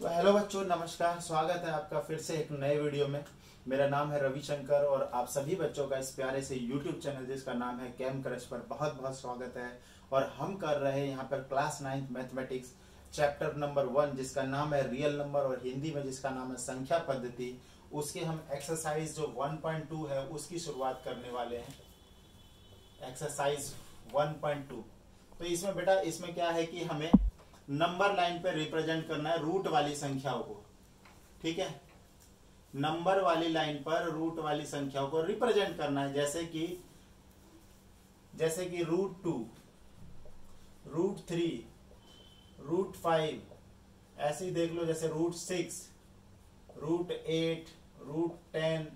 तो हेलो बच्चों, नमस्कार। स्वागत है आपका फिर से एक नए वीडियो में। मेरा नाम है रविशंकर और आप सभी बच्चों का इस प्यारे से YouTube चैनल जिसका नाम है कैम क्रश पर बहुत बहुत स्वागत है। और हम कर रहे हैं यहाँ पर class 9th mathematics chapter number 1 जिसका नाम है रियल नंबर और हिंदी में जिसका नाम है संख्या पद्धति। उसके हम एक्सरसाइज जो 1.2 है उसकी शुरुआत करने वाले हैं। एक्सरसाइज 1.2। तो इसमें बेटा इसमें क्या है कि हमें नंबर लाइन पे रिप्रेजेंट करना है रूट वाली संख्याओं को। ठीक है, नंबर वाली लाइन पर रूट वाली संख्याओं को रिप्रेजेंट करना है, जैसे कि √2, √3, √5, ऐसे ही देख लो, जैसे √6, √8, √10,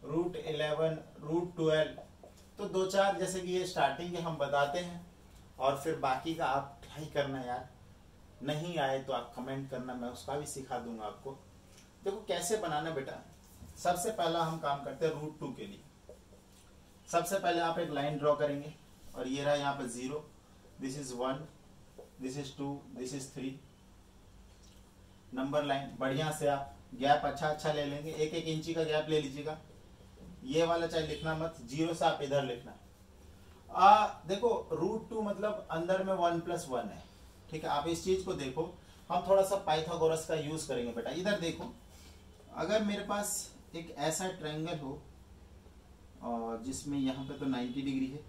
√11, √12। तो दो चार जैसे कि ये स्टार्टिंग के हम बताते हैं और फिर बाकी का आप ट्राई करना यार। नहीं आए तो आप कमेंट करना, मैं उसका भी सिखा दूंगा आपको। देखो कैसे बनाना बेटा। सबसे पहला हम काम करते हैं √2 के लिए। सबसे पहले आप एक लाइन ड्रॉ करेंगे और ये रहा यहाँ पे 0, this is 1, this is 2, this is 3। Number line बढ़िया से आप गैप अच्छा ले लेंगे, 1-1 इंची का गैप ले लीजिएगा। ये वाला चाहे लिखना मत, 0 से आप इधर लिखना। देखो √2 मतलब अंदर में 1+1 है। ठीक है, आप इस चीज को देखो। हम थोड़ा सा पाइथागोरस का यूज करेंगे बेटा। इधर देखो, अगर मेरे पास एक ऐसा ट्रायंगल हो और जिसमें यहाँ पे तो 90 डिग्री है,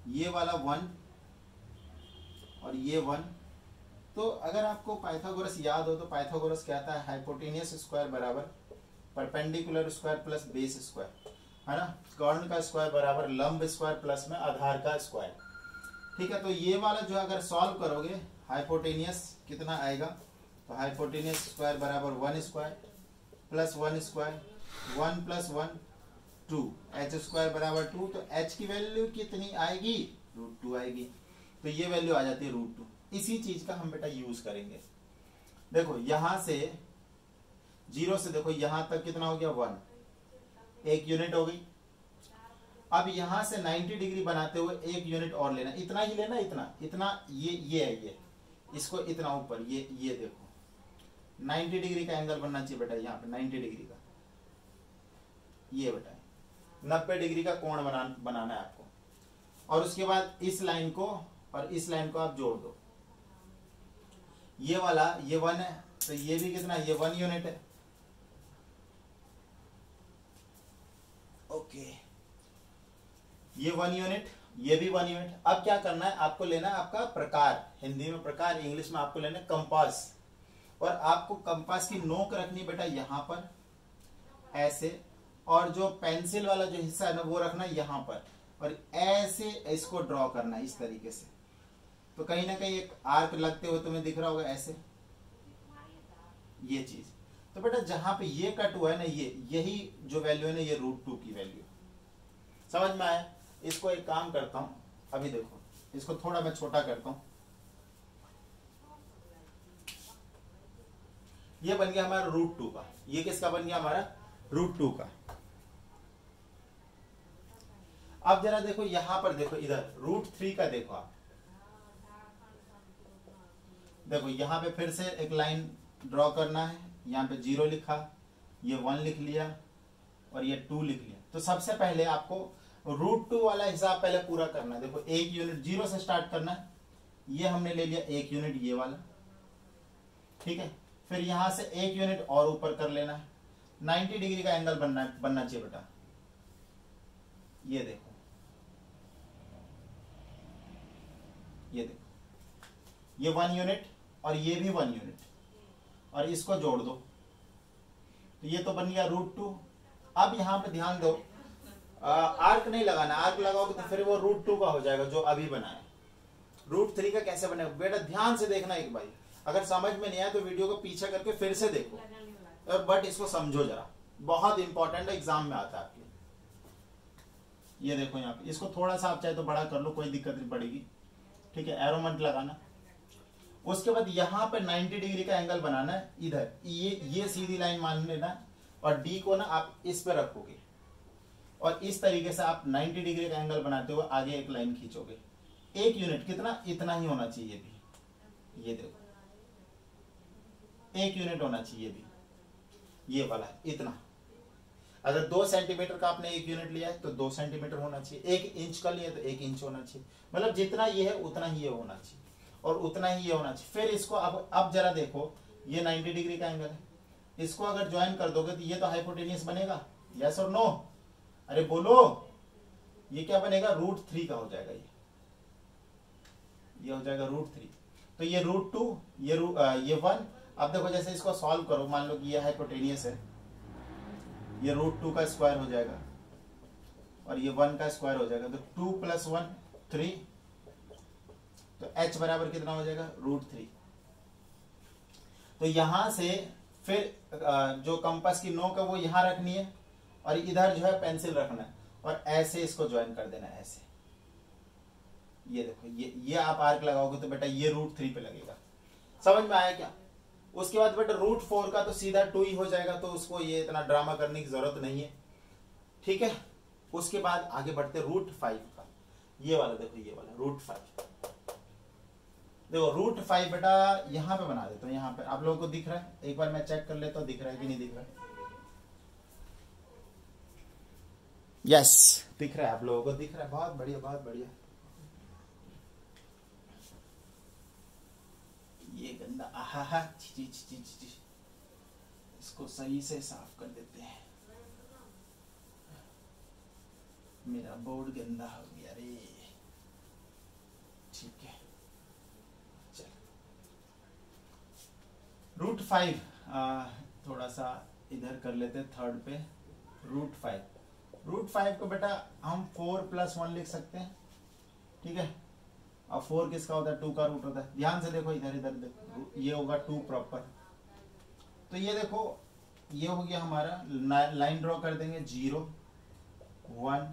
ये वाला 1 और ये 1, तो अगर आपको पाइथागोरस याद हो तो पाइथागोरस कहता है हाइपोटेनियस स्क्वायर बराबर perpendicular square plus base square, है ना। कर्ण का स्क्वायर बराबर लंब स्क्वायर प्लस में आधार का स्क्वायर। ठीक है, तो ये वाला जो अगर सॉल्व करोगे हाइपोटेनियस कितना आएगा, तो हाइपोटेनियस स्क्वायर बराबर 1 square plus 1 square, 1 + 1 2, h square बराबर 2। तो h की वैल्यू कितनी आएगी, √2 आएगी। तो ये वैल्यू आ जाती है √2। इसी चीज का हम बेटा यूज करेंगे। देखो यहां से 0 से देखो यहां तक कितना हो गया, 1, 1 यूनिट हो गई। अब यहां से 90 डिग्री बनाते हुए 1 यूनिट और लेना, इतना ही लेना, इतना ये है, ये इसको इतना ऊपर, ये देखो 90 डिग्री का एंगल बनना चाहिए बेटा। यहाँ पे 90 डिग्री का, ये बेटा 90 डिग्री का कोण बनाना है आपको। और उसके बाद इस लाइन को और इस लाइन को आप जोड़ दो। ये वाला ये 1 है, तो ये भी कितना, ये 1 यूनिट है। ओके, ये 1 यूनिट, ये भी 1 यूनिट। अब क्या करना है, आपको लेना है आपका प्रकार, हिंदी में प्रकार, इंग्लिश में आपको लेना है कंपास। और आपको कंपास की नोक रखनी बेटा यहाँ पर ऐसे, और जो पेंसिल वाला जो हिस्सा है ना वो रखना यहाँ पर, और ऐसे इसको ड्रॉ करना है इस तरीके से। तो कहीं ना कहीं एक आर्क लगते हुए तुम्हें दिख रहा होगा ऐसे, ये चीज। तो बेटा जहां पे ये कट हुआ है ना, यही जो वैल्यू है ना, ये √2 की वैल्यू। समझ में आया। इसको एक काम करता हूं, अभी देखो इसको थोड़ा मैं छोटा करता हूं। ये बन गया हमारा √2 का। ये किसका बन गया, हमारा √2 का। अब जरा देखो यहां पर, देखो इधर √3 का देखो आप, देखो यहां पे फिर से एक लाइन ड्रॉ करना है। यहां पे 0 लिखा, ये 1 लिख लिया और ये 2 लिख लिया। तो सबसे पहले आपको √2 वाला हिसाब पहले पूरा करना है। देखो 1 यूनिट 0 से स्टार्ट करना है, ये हमने ले लिया 1 यूनिट, ये वाला। ठीक है, फिर यहां से 1 यूनिट और ऊपर कर लेना है। 90 डिग्री का एंगल बनना चाहिए बेटा। ये देखो, ये 1 यूनिट और ये भी 1 यूनिट, और इसको जोड़ दो। तो ये तो बन गया √2। अब यहां पे ध्यान दो, आर्क नहीं लगाना, आर्क लगाओगे तो फिर वो √2 का हो जाएगा जो अभी बनाया। √3 का कैसे बनेगा बेटा, ध्यान से देखना एक भाई। अगर समझ में नहीं आया तो वीडियो को पीछे करके फिर से देखो, बट इसको समझो जरा, बहुत इंपॉर्टेंट है, एग्जाम में आता है आपके। ये देखो यहाँ पे, इसको थोड़ा सा आप चाहे तो बड़ा कर लो, कोई दिक्कत नहीं पड़ेगी। ठीक है, एरो मत लगाना। उसके बाद यहाँ पे 90 डिग्री का एंगल बनाना है। इधर ये सीधी लाइन मान लेना, और डी को ना आप इस पे रखोगे और इस तरीके से आप 90 डिग्री का एंगल बनाते हुए आगे एक लाइन खींचोगे। 1 यूनिट कितना, इतना ही होना चाहिए भी। ये देखो 1 यूनिट होना चाहिए भी, ये वाला इतना। अगर 2 सेंटीमीटर का आपने 1 यूनिट लिया है तो 2 सेंटीमीटर होना चाहिए, 1 इंच का लिया तो 1 इंच होना चाहिए, मतलब जितना ये है उतना ही ये होना चाहिए और उतना ही ये होना चाहिए। फिर इसको अब जरा देखो, ये 90 डिग्री का एंगल है, इसको अगर ज्वाइन कर दोगे तो ये तो हाइपोटेनियस बनेगा, यस और नो? अरे बोलो, ये क्या बनेगा? √3 का हो जाएगा, ये हो जाएगा √3। तो ये √2, ये 1। अब देखो जैसे इसको सॉल्व करो, मान लो कि ये हाइपोटेनियस है, ये √2 का स्क्वायर हो जाएगा और ये 1 का स्क्वायर हो जाएगा, तो 2 + 1 3, तो h बराबर कितना हो जाएगा? √3। तो यहां से फिर जो कंपास की नोक है वो यहां रखनी है और इधर जो है पेंसिल रखना है और ऐसे इसको ज्वाइन कर देना है, ऐसे। ये देखो, ये आप आर्क लगाओगे तो बेटा ये √3 पे लगेगा। समझ में आया क्या? उसके बाद बेटा √4 का तो सीधा 2 ही हो जाएगा, तो उसको ये इतना ड्रामा करने की जरूरत नहीं है, ठीक है। उसके बाद आगे बढ़ते √5 का, ये वाला देखो, ये वाला √5। देखो √5 बेटा यहां पे बना देता हूं, यहां पे आप लोगों को दिख रहा है? एक बार मैं चेक कर लेता हूं दिख रहा है कि नहीं दिख रहा है। यस, दिख रहा है, आप लोगों को दिख रहा है, बहुत बढ़िया, बहुत बढ़िया। ये गंदा, आहा, ची, इसको सही से साफ कर देते हैं, मेरा बोर्ड गंदा हो गया रे। ठीक है, चल √5 थोड़ा सा इधर कर लेते हैं, थर्ड पे √5 को बेटा हम 4 + 1 लिख सकते हैं, ठीक है। अब 4 किसका होता है? 2 का रूट होता है। ध्यान से देखो, इधर इधर देखो, ये होगा 2 प्रॉपर। तो ये देखो, ये हो गया हमारा, लाइन ड्रॉ कर देंगे, 0 1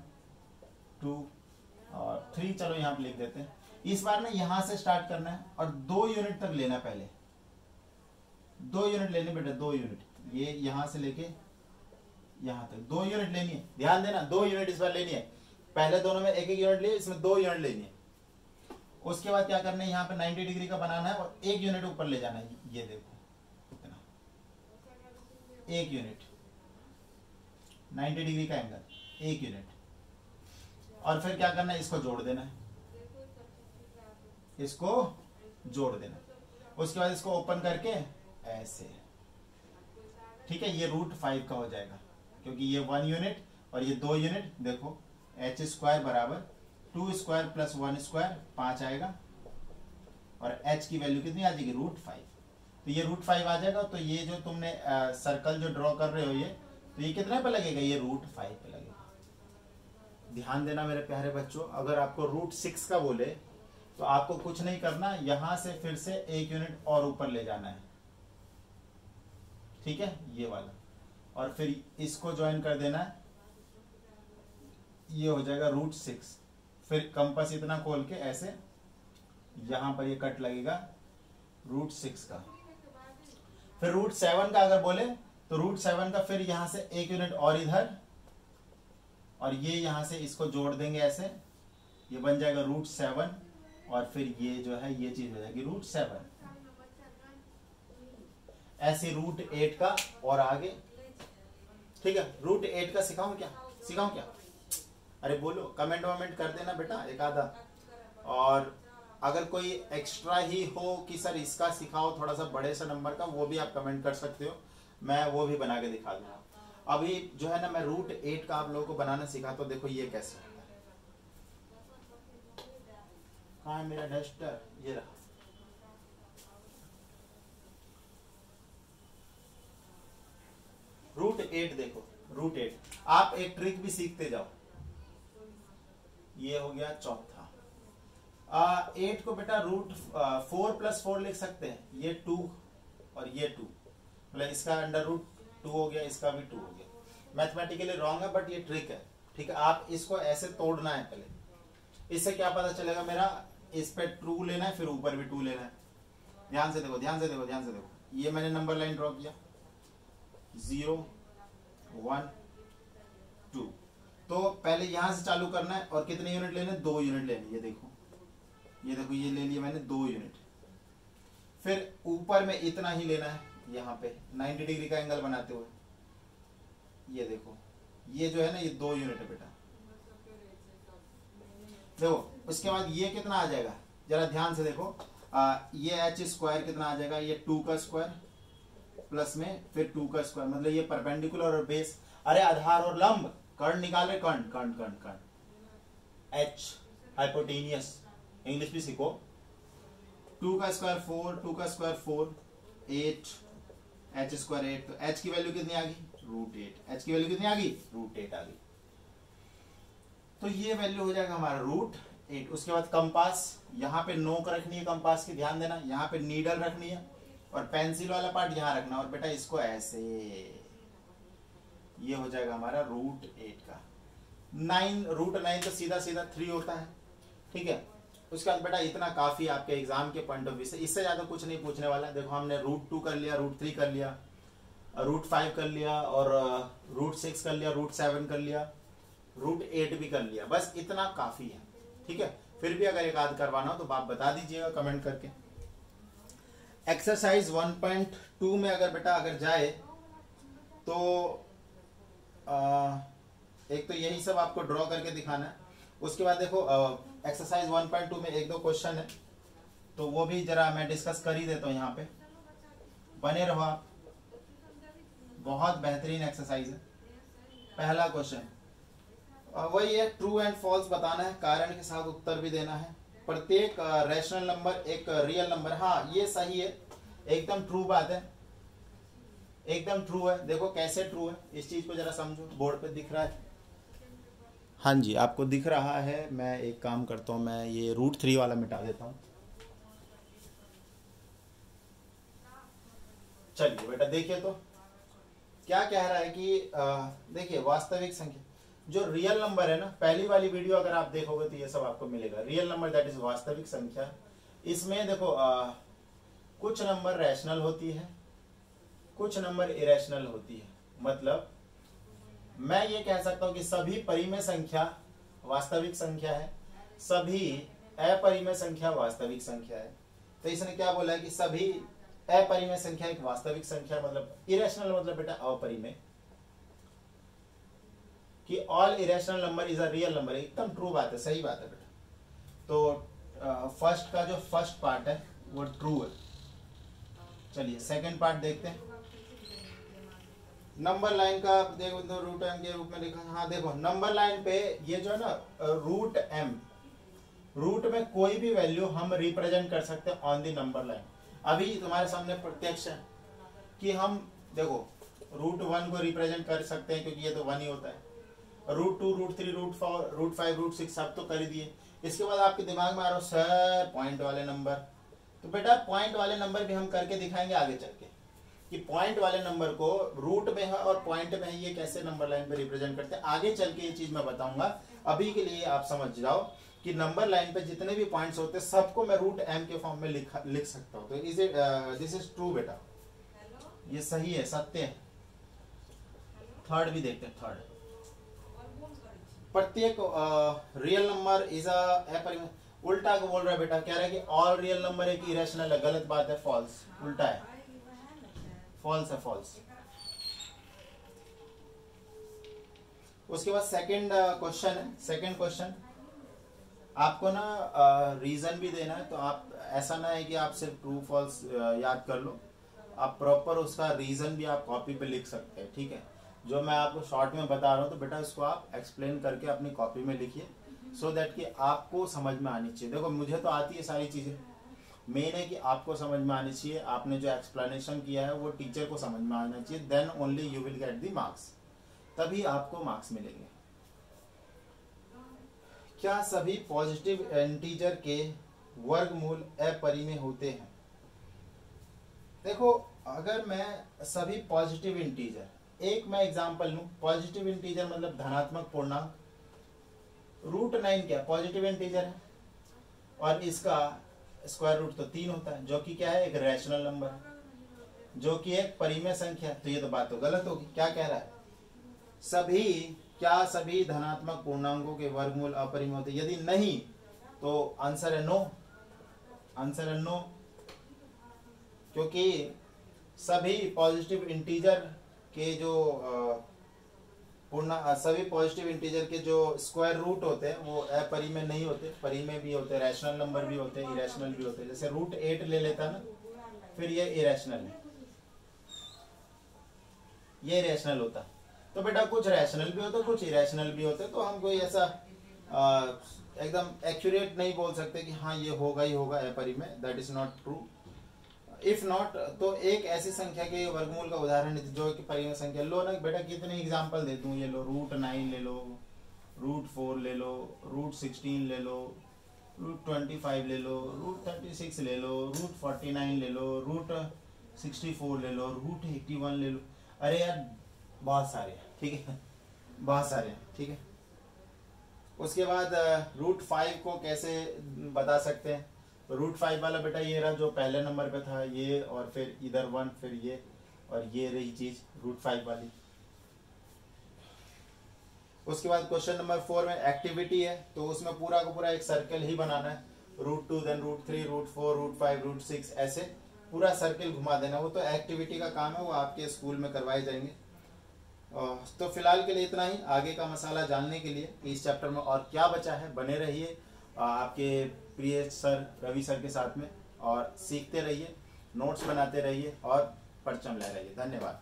2 और 3, चलो यहाँ पे लिख देते हैं। इस बार ना यहां से स्टार्ट करना है और 2 यूनिट तक लेना है, पहले 2 यूनिट लेने बेटा, 2 यूनिट, ये यहां से लेके यहां तक 2 यूनिट लेनी है। ध्यान देना, 2 यूनिट इस बार लेनी है। पहले दोनों में 1-1 यूनिट लिए, इसमें 2 यूनिट लेनी है। उसके बाद क्या करना है, यहाँ पे 90 डिग्री का बनाना है और 1 यूनिट ऊपर ले जाना है, ये देखो इतना, 1 यूनिट, 90 डिग्री का एंगल, 1 यूनिट। और फिर क्या करना है, इसको जोड़ देना है, इसको जोड़ देना। उसके बाद इसको ओपन करके ऐसे, ठीक है, ये √5 का हो जाएगा, क्योंकि ये 1 यूनिट और ये 2 यूनिट। देखो h² बराबर 2² + 1² 5 आएगा और h की वैल्यू कितनी आ जाएगी? √5। तो ये √5 आ जाएगा। तो ये जो तुमने सर्कल जो ड्रॉ कर रहे हो, ये तो ये कितने पे लगेगा? ये √5 पे लगेगा। ध्यान देना मेरे प्यारे बच्चों, अगर आपको √6 का बोले तो आपको कुछ नहीं करना, यहां से फिर से 1 यूनिट और ऊपर ले जाना है, ठीक है, ये वाला, और फिर इसको ज्वाइन कर देना है, ये हो जाएगा √6। फिर कंपास इतना खोल के ऐसे यहां पर ये कट लगेगा √6 का। फिर √7 का अगर बोले तो √7 का फिर यहां से 1 यूनिट और इधर, और ये यहां से इसको जोड़ देंगे ऐसे, ये बन जाएगा √7 और फिर ये जो है ये चीज हो जाएगी √7। ऐसे √8 का और आगे, ठीक है। √8 का सिखाऊं क्या? अरे बोलो, कमेंट वमेंट कर देना बेटा एक आधा। और अगर कोई एक्स्ट्रा ही हो कि सर इसका सिखाओ थोड़ा सा बड़े से नंबर का, वो भी आप कमेंट कर सकते हो, मैं वो भी बना के दिखा दूंगा। अभी जो है ना, मैं √8 का आप लोगों को बनाना सिखाता हूं। देखो ये कैसे होता है, कहाँ है मेरा डस्टर? ये रहा। √8 देखो, √8 आप एक ट्रिक भी सीखते जाओ। ये हो गया चौथा। 8 को बेटा √4 + 4 लिख सकते हैं, ये 2 और ये 2, मतलब इसका √2 हो गया, इसका भी 2 हो गया। मैथमेटिकली रॉन्ग है बट ये ट्रिक है, ठीक है। आप इसको ऐसे तोड़ना है पहले, इससे क्या पता चलेगा मेरा, इस पे 2 लेना है, फिर ऊपर भी 2 लेना है। ध्यान से देखो, ये मैंने नंबर लाइन ड्रॉ किया, 0 1 2। तो पहले यहां से चालू करना है और कितने यूनिट लेने? 2 यूनिट लेने। ये देखो ये ले लिया मैंने 2 यूनिट। फिर ऊपर में इतना ही लेना है, यहाँ पे 90 डिग्री का एंगल बनाते हुए, ये देखो, ये जो है ना, ये 2 यूनिट है बेटा। देखो उसके बाद ये कितना आ जाएगा, जरा ध्यान से देखो, ये एच स्क्वायर कितना आ जाएगा, ये 2 का स्क्वायर प्लस में फिर 2 का स्क्वायर, मतलब ये परपेंडिकुलर और बेस, अरे आधार और लंब, कर्ण निकाल रहे, Karna Karna Karna Karna, H hypotenuse, English भी सीखो। 2 का स्क्वायर 4, 2 का स्क्वायर 4, 8, एच स्क्वायर 8, तो एच की वैल्यू कितनी आ गई, √8, एच की वैल्यू कितनी आ गई, √8 आ गई। तो ये वैल्यू हो जाएगा हमारा √8। उसके बाद कंपास, यहाँ पे नोक रखनी है कंपास की, ध्यान देना, यहाँ पे नीडल रखनी है और पेंसिल वाला पार्ट यहाँ रखना, और बेटा इसको ऐसे, ये हो जाएगा हमारा √8 का 9, √9 तो सीधा सीधा 3 होता है, ठीक है। उसके बाद बेटा इतना काफी आपके एग्जाम के पॉइंट ऑफ व्यू से, इससे ज्यादा कुछ नहीं पूछने वाला है। देखो हमने √2 कर लिया, √3 कर लिया, √5 कर लिया, और √6 कर लिया, √7 कर लिया, √8 भी कर लिया, बस इतना काफी है, ठीक है। फिर भी अगर एक आध करवाना हो तो आप बता दीजिएगा कमेंट करके। एक्सरसाइज 1.2 में अगर बेटा अगर जाए तो एक तो यही सब आपको ड्रॉ करके दिखाना है। उसके बाद देखो एक्सरसाइज 1.2 में 1-2 क्वेश्चन है, तो वो भी जरा मैं डिस्कस कर ही देता हूँ, यहाँ पे बने रहो आप, बहुत बेहतरीन एक्सरसाइज है। पहला क्वेश्चन वही है, ट्रू एंड फॉल्स बताना है, कारण के साथ उत्तर भी देना है। प्रत्येक रैशनल नंबर एक रियल नंबर, हाँ ये सही है, एकदम ट्रू बात है, एकदम ट्रू है। देखो कैसे ट्रू है, इस चीज को जरा समझो, बोर्ड पे दिख रहा है, हाँ जी आपको दिख रहा है। मैं एक काम करता हूँ, मैं ये √3 वाला मिटा देता हूँ। चलिए बेटा देखिए तो क्या कह रहा है कि देखिए वास्तविक संख्या, जो रियल नंबर है ना, पहली वाली वीडियो अगर आप देखोगे तो ये सब आपको मिलेगा। रियल नंबर दैट इज वास्तविक संख्या, इसमें देखो कुछ नंबर रैशनल होती है, कुछ नंबर इरेशनल होती है। मतलब मैं ये कह सकता हूं कि सभी परिमेय संख्या वास्तविक संख्या है, सभी अपरिमेय संख्या वास्तविक संख्या है। तो इसने क्या बोला है कि सभी अपरिमेय संख्या एक वास्तविक संख्या, मतलब इरेशनल मतलब बेटा अपरिमेय, कि all irrational number is a real number, एकदम ट्रू बात है, सही बात है बेटा। तो फर्स्ट का जो फर्स्ट पार्ट है वो ट्रू है। चलिए सेकंड पार्ट देखते हैं। नंबर लाइन का देखो तो √m के रूप में लिखा, हाँ देखो नंबर लाइन पे ये जो है ना √m, रूट में कोई भी वैल्यू हम रिप्रेजेंट कर सकते हैं ऑन दी नंबर लाइन। अभी तुम्हारे सामने प्रत्यक्ष है कि हम देखो √1 को रिप्रेजेंट कर सकते हैं, क्योंकि ये तो 1 ही होता है। √2, √3, √4, √5, √6 सब तो कर ही दिए। इसके बाद आपके दिमाग में आ रहा हो सर पॉइंट वाले नंबर, तो बेटा पॉइंट वाले नंबर भी हम करके दिखाएंगे आगे चल के, कि पॉइंट वाले नंबर को रूट में है और पॉइंट में है, ये कैसे नंबर लाइन पे रिप्रेजेंट करते हैं, आगे चल के ये चीज मैं बताऊंगा। अभी के लिए आप समझ जाओ कि नंबर लाइन पे जितने भी पॉइंट्स होते हैं सबको मैं √m के फॉर्म में लिख सकता हूँ। तो is it this is true बेटा, ये सही है, सत्य है। थर्ड भी देखते हैं। थर्ड, प्रत्येक रियल नंबर इज अ, उल्टा को बोल रहा है बेटा, कह रहा है कि ऑल रियल नंबर एक इरेशनल है, गलत बात है, फॉल्स, उल्टा है, फॉल्स है, फॉल्स। उसके बाद सेकंड क्वेश्चन है। सेकंड क्वेश्चन आपको ना रीजन भी देना है, तो आप ऐसा ना है कि आप सिर्फ ट्रू फॉल्स याद कर लो, आप प्रॉपर उसका रीजन भी आप कॉपी पे लिख सकते हैं, ठीक है। जो मैं आपको शॉर्ट में बता रहा हूँ तो बेटा इसको आप एक्सप्लेन करके अपनी कॉपी में लिखिए, सो दैट कि आपको समझ में आनी चाहिए। देखो मुझे तो आती है सारी चीजें, मेन है कि आपको समझ में आनी चाहिए। आपने जो एक्सप्लेनेशन किया है वो टीचर को समझ में आना चाहिए, then only you will get the marks, तभी आपको मार्क्स मिलेंगे। क्या सभी पॉजिटिव इंटीजर के वर्गमूल अपरिमेय होते हैं? देखो अगर मैं सभी पॉजिटिव इंटीजर, एक मैं एग्जांपल लूं, पॉजिटिव इंटीजर मतलब धनात्मक पूर्णांक, √9 क्या पॉजिटिव इंटीजर है, और इसका स्क्वायर रूट तो 3 होता है, जो कि क्या है, एक रैशनल नंबर है, जो कि एक परिमेय संख्या है। तो ये तो बात तो गलत होगी। क्या कह रहा है, सभी, क्या सभी धनात्मक पूर्णांकों के वर्गमूल अपरिमेय होते? यदि नहीं तो आंसर है नो, आंसर है नो, क्योंकि सभी पॉजिटिव इंटीजर के जो पूर्ण सभी पॉजिटिव इंटीजर के जो स्क्वायर रूट होते हैं वो अपरिमेय नहीं होते, परिमेय भी होते हैं, रैशनल नंबर भी होते हैं, इरेशनल भी होते हैं। जैसे रूट 8 ले लेता ना, फिर ये इरेशनल है, ये इरेशनल होता। तो बेटा कुछ रैशनल भी होते, कुछ इरेशनल भी होते, तो हम कोई ऐसा एकदम एक्यूरेट नहीं बोल सकते कि हाँ ये होगा ही होगा अपरिमेय, that is not true. If not, तो एक ऐसी संख्या के वर्गमूल का उदाहरण जो कि परिमेय संख्या। लो ना बेटा कितने एग्जांपल दे दूं, ये लो रूट 9 ले लो, रूट 4 ले लो, रूट 16 ले लो, रूट 25 ले लो, रूट 36 ले लो, रूट 49 ले लो, रूट 64 ले लो, रूट 81 ले लो। अरे यार बहुत सारे हैं, ठीक है, बहुत सारे हैं, ठीक है। उसके बाद रूट 5 को कैसे बता सकते हैं? रूट 5 वाला बेटा ये रहा जो पहले नंबर पे था, ये और फिर इधर 1, फिर ये और ये रही चीज रूट 5 वाली। उसके बाद क्वेश्चन नंबर 4 में एक्टिविटी है, तो उसमें पूरा का पूरा एक सर्कल ही बनाना है। Root 2, then root 3, root 4, root 5, root 6, ऐसे पूरा सर्कल घुमा देना। वो तो एक्टिविटी का काम है, वो आपके स्कूल में करवाए जाएंगे। तो फिलहाल के लिए इतना ही। आगे का मसाला जानने के लिए इस चैप्टर में और क्या बचा है, बने रहिए आपके प्रिय सर रवि सर के साथ में और सीखते रहिए, नोट्स बनाते रहिए और परचम ले रहिए। धन्यवाद।